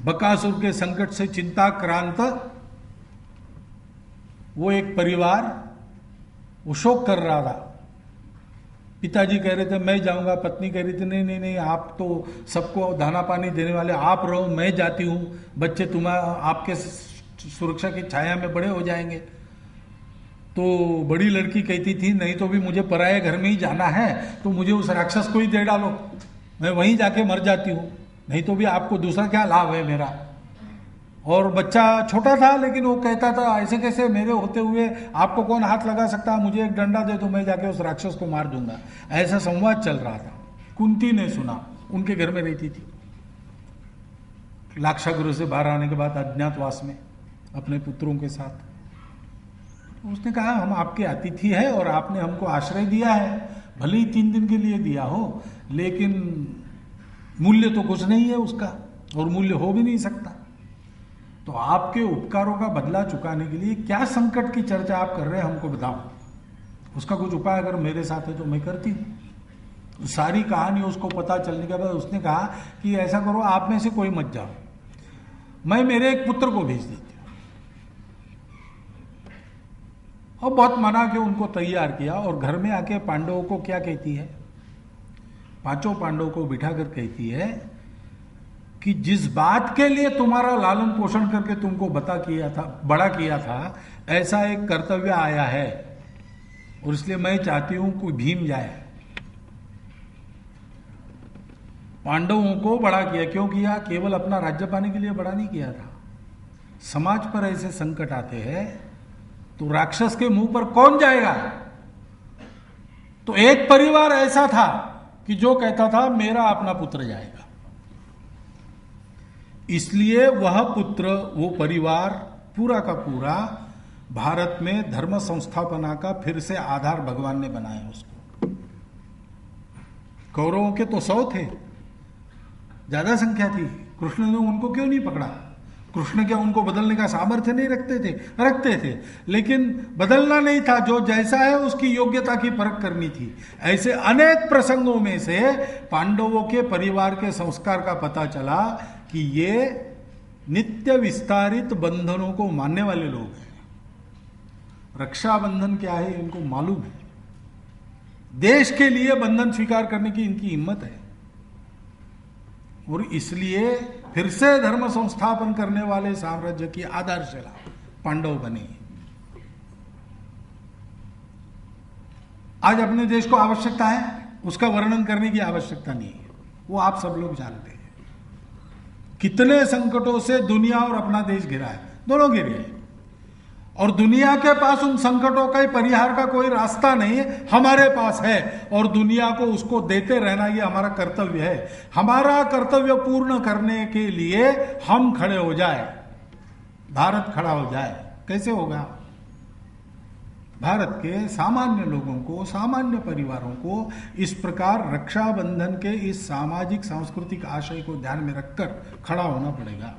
बकासुर के संकट से चिंताक्रांत वो एक परिवार वो शोक कर रहा था। पिताजी कह रहे थे मैं जाऊंगा, पत्नी कह रही थी नहीं नहीं नहीं, आप तो सबको दाना पानी देने वाले आप रहो, मैं जाती हूँ, बच्चे आपके सुरक्षा की छाया में बड़े हो जाएंगे। तो बड़ी लड़की कहती थी नहीं तो भी मुझे पराये घर में ही जाना है, तो मुझे उस राक्षस को ही दे डालो, मैं वहीं जाके मर जाती हूँ, नहीं तो भी आपको दूसरा क्या लाभ है मेरा। और बच्चा छोटा था लेकिन वो कहता था ऐसे कैसे, मेरे होते हुए आपको कौन हाथ लगा सकता, मुझे एक डंडा दे तो मैं जाके उस राक्षस को मार दूंगा। ऐसा संवाद चल रहा था। कुंती ने सुना, उनके घर में रहती थी, लाक्षागृह से बाहर आने के बाद अज्ञातवास में अपने पुत्रों के साथ। उसने कहा हम आपके अतिथि हैं और आपने हमको आश्रय दिया है, भले ही 3 दिन के लिए दिया हो, लेकिन मूल्य तो कुछ नहीं है उसका, और मूल्य हो भी नहीं सकता। तो आपके उपकारों का बदला चुकाने के लिए क्या संकट की चर्चा आप कर रहे हैं, हमको बताओ, उसका कुछ उपाय अगर मेरे साथ है तो मैं करती हूँ। सारी कहानी उसको पता चलने के बाद उसने कहा कि ऐसा करो, आप में से कोई मत जाओ, मैं मेरे एक पुत्र को भेज देती हूँ। और बहुत मना के उनको तैयार किया, और घर में आके पांडवों को क्या कहती है, 5 पांडवों को बिठाकर कहती है कि जिस बात के लिए तुम्हारा लालन पोषण करके तुमको बड़ा किया था, ऐसा एक कर्तव्य आया है, और इसलिए मैं चाहती हूं कि भीम जाए। पांडवों को बड़ा किया, क्यों किया? केवल अपना राज्य पाने के लिए बड़ा नहीं किया था। समाज पर ऐसे संकट आते हैं तो राक्षस के मुंह पर कौन जाएगा? तो एक परिवार ऐसा था कि जो कहता था मेरा अपना पुत्र जाएगा, इसलिए वह पुत्र, वो परिवार पूरा का पूरा भारत में धर्म संस्थापना का फिर से आधार भगवान ने बनाया उसको। कौरवों के तो 100 थे, ज्यादा संख्या थी, कृष्ण ने उनको क्यों नहीं पकड़ा? कृष्ण क्या उनको बदलने का सामर्थ्य नहीं रखते थे, लेकिन बदलना नहीं था, जो जैसा है उसकी योग्यता की परख करनी थी। ऐसे अनेक प्रसंगों में से पांडवों के परिवार के संस्कार का पता चला कि ये नित्य विस्तारित बंधनों को मानने वाले लोग हैं। रक्षाबंधन क्या है इनको मालूम है, देश के लिए बंधन स्वीकार करने की इनकी हिम्मत है, और इसलिए फिर से धर्म संस्थापन करने वाले साम्राज्य की आधारशिला पांडव बने। आज अपने देश को आवश्यकता है, उसका वर्णन करने की आवश्यकता नहीं है, वो आप सब लोग जानते हैं। कितने संकटों से दुनिया और अपना देश घिरा है, दोनों घिरे हैं, और दुनिया के पास उन संकटों का परिहार का कोई रास्ता नहीं है, हमारे पास है, और दुनिया को उसको देते रहना ये हमारा कर्तव्य है। हमारा कर्तव्य पूर्ण करने के लिए हम खड़े हो जाए, भारत खड़ा हो जाए। कैसे होगा? भारत के सामान्य लोगों को, सामान्य परिवारों को इस प्रकार रक्षाबंधन के इस सामाजिक सांस्कृतिक आशय को ध्यान में रखकर खड़ा होना पड़ेगा।